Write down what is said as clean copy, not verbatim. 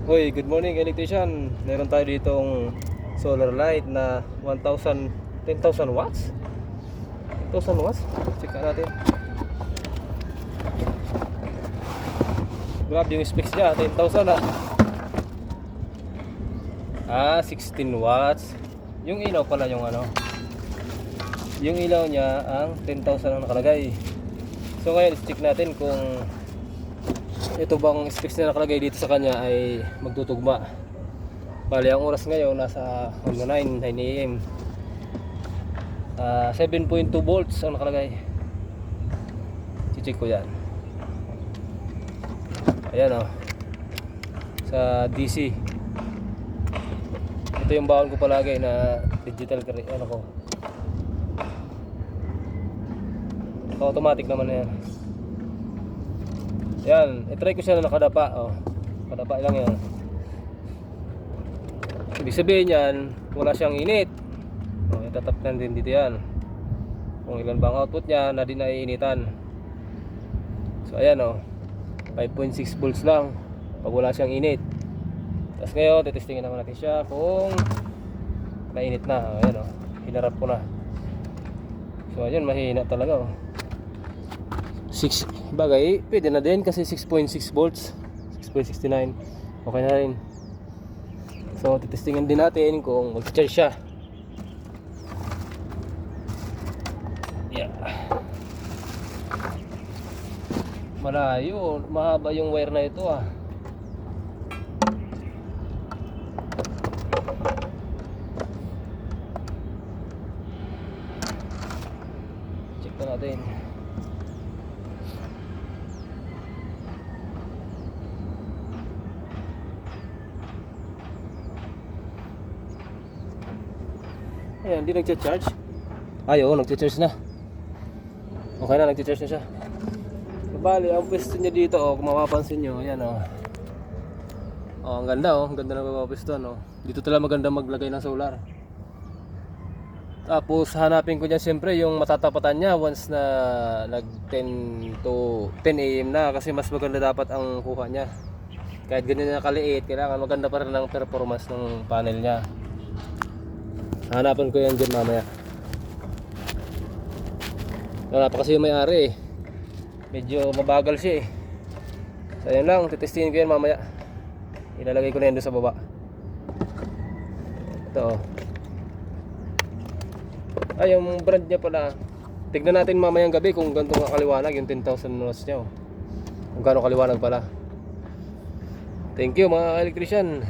Hoy, good morning electrician. Meron tayo ditong solar light na 10,000 watts. 10,000 watts. Check natin. Grabe yung specs niya, 10,000 16 watts. Yung ilaw pala yung ano. Yung ilaw niya ang 10,000 ang nakalagay. So ngayon, check natin kung ito bang specs na nakalagay dito sa kanya ay magtutugma. Bali, ang oras ngayon nasa 9 AM. 7.2 volts ang nakalagay. I-check ko yan. Ayan o. Sa DC. Ito yung baon ko palagi na digital ano ko. Automatic naman na yan. Yan, i-try ko siya na nakadapa. Nakadapa lang yan. Ibig sabihin yan, wala siyang init. Itatap na din dito yan. Kung ilan bang output niya na di naiinitan. So ayan 5.6 volts lang pag wala siyang init. Tapos ngayon, titestingin naman natin siya kung mainit na. Ayan hinarap ko na. So ayun, mahina talaga 6 bagay, pwede na din kasi 6.6 volts 6.69, okay na rin. So titestingan din natin kung mag-charge siya. Yeah. Malayo, mahaba yung wire na ito Check na natin. Ayan, hindi nagcha-charge. Oo, nagcha-charge na. Okay na, nagcha-charge na siya. Bali, ang pwesto niya dito kung mapapansin nyo, ayan ang ganda ang ganda ng pwesto Dito talaga maganda maglagay ng solar. Tapos hanapin ko dyan siyempre yung matatapatan niya once na nag 10 to 10 AM na, kasi mas maganda dapat ang kuha niya. Kahit ganyan na kaliit, kailangan maganda pa rin ang performance ng panel niya. Hanapan ko yan dyan mamaya. Wala pa kasi yung may-ari medyo mabagal siya So yun lang, titestingin ko yan mamaya. Ilalagay ko na yan doon sa baba. Ito yung brand niya pala. Tignan natin mamayang gabi kung ganito kaliwanag yung 10,000 watts niya Kung gaano kaliwanag pala. Thank you mga electrician.